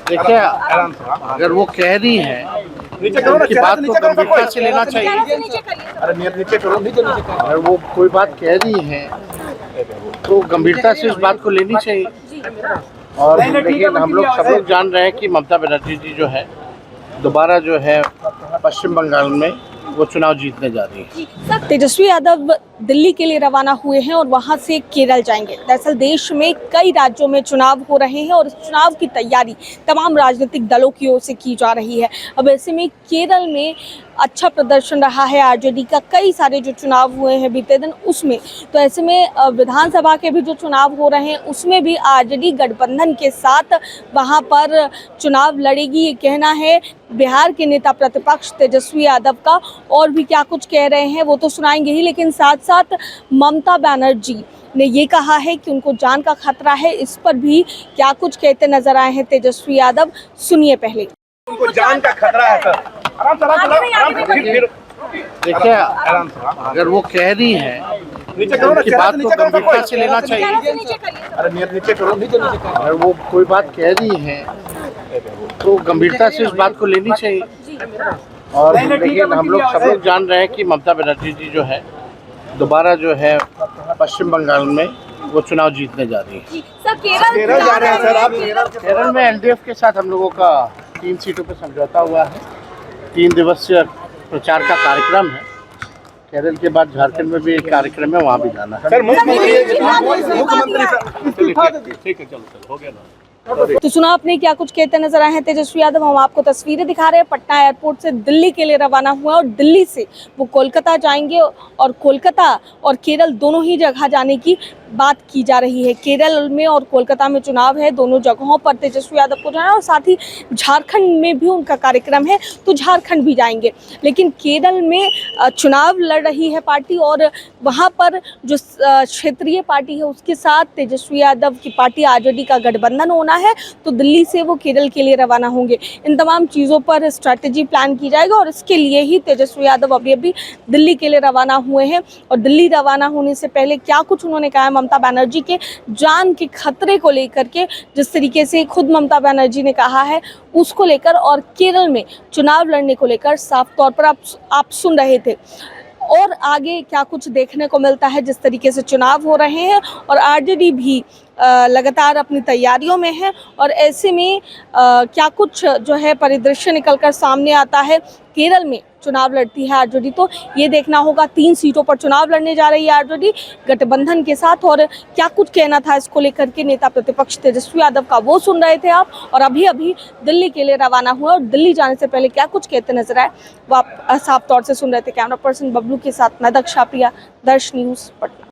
देखिए, अगर वो कह रही है उनकी बात को गंभीरता से लेना चाहिए। अगर वो कोई बात कह रही है तो गंभीरता से उस बात को लेनी चाहिए। और लेकिन हम लोग सब लोग जान रहे हैं कि ममता बनर्जी जी जो है दोबारा जो है पश्चिम बंगाल में वो चुनाव जीतने जा रही है। तेजस्वी यादव दिल्ली के लिए रवाना हुए हैं और वहां से केरल जाएंगे। दरअसल देश में कई राज्यों में चुनाव हो रहे हैं और इस चुनाव की तैयारी तमाम राजनीतिक दलों की ओर से की जा रही है। अब ऐसे में केरल में अच्छा प्रदर्शन रहा है आरजेडी का, कई सारे जो चुनाव हुए हैं बीते दिन उसमें, तो ऐसे में विधानसभा के भी जो चुनाव हो रहे हैं उसमें भी आरजेडी गठबंधन के साथ वहां पर चुनाव लड़ेगी, ये कहना है बिहार के नेता प्रतिपक्ष तेजस्वी यादव का। और भी क्या कुछ कह रहे हैं वो तो सुनाएंगे ही, लेकिन साथ साथ ममता बनर्जी ने ये कहा है कि उनको जान का खतरा है। इस पर भी क्या कुछ कहते नजर आए हैं तेजस्वी यादव, सुनिए पहले। उनको जान का खतरा है सर। देखिए, अगर वो कह रही है उनकी बात को गंभीरता से लेना चाहिए। अगर वो कोई बात कह रही है तो गंभीरता से उस बात को लेनी चाहिए। और लेकिन हम लोग सब लोग जान रहे हैं कि ममता बनर्जी जी जो है दोबारा जो है पश्चिम बंगाल में वो चुनाव जीतने जा रही है। केरल जा रहे हैं सर आप? केरल में एलडीएफ के साथ हम लोगों का 3 सीटों पर समझौता हुआ है। 3 दिवसीय प्रचार का कार्यक्रम है। केरल के बाद झारखंड में भी एक कार्यक्रम है, वहाँ भी जाना है। सर मुख्यमंत्री ठीक है, चलो हो गया ना। तो सुना आपने क्या कुछ कहते नजर आए हैं तेजस्वी यादव। हम आपको तस्वीरें दिखा रहे हैं, पटना एयरपोर्ट से दिल्ली के लिए रवाना हुआ और दिल्ली से वो कोलकाता जाएंगे और कोलकाता और केरल दोनों ही जगह जाने की बात की जा रही है। केरल में और कोलकाता में चुनाव है, दोनों जगहों पर तेजस्वी यादव को जाना, और साथ ही झारखंड में भी उनका कार्यक्रम है तो झारखंड भी जाएंगे। लेकिन केरल में चुनाव लड़ रही है पार्टी और वहाँ पर जो क्षेत्रीय पार्टी है उसके साथ तेजस्वी यादव की पार्टी आरजेडी का गठबंधन होना है, तो दिल्ली से वो केरल के लिए रवाना होंगे। इन तमाम चीज़ों पर स्ट्रैटेजी प्लान की जाएगा और इसके लिए ही तेजस्वी यादव अभी दिल्ली के लिए रवाना हुए हैं। और दिल्ली रवाना होने से पहले क्या कुछ उन्होंने कहा ममता बनर्जी के जान के खतरे को लेकर के, जिस तरीके से खुद ममता बनर्जी ने कहा है उसको लेकर, और केरल में चुनाव लड़ने को लेकर साफ तौर पर आप सुन रहे थे। और आगे क्या कुछ देखने को मिलता है, जिस तरीके से चुनाव हो रहे हैं और आरजेडी भी लगातार अपनी तैयारियों में है। और ऐसे में क्या कुछ जो है परिदृश्य निकलकर सामने आता है। केरल में चुनाव लड़ती है आरजेडी, तो ये देखना होगा। 3 सीटों पर चुनाव लड़ने जा रही है आरजेडी गठबंधन के साथ। और क्या कुछ कहना था इसको लेकर के नेता प्रतिपक्ष तेजस्वी यादव का, वो सुन रहे थे आप। और अभी दिल्ली के लिए रवाना हुआ और दिल्ली जाने से पहले क्या कुछ कहते नजर आए वो आप साफ तौर से सुन रहे थे। कैमरा पर्सन बबलू के साथ मैं दक्षा प्रिया, दर्श न्यूज़ पटना।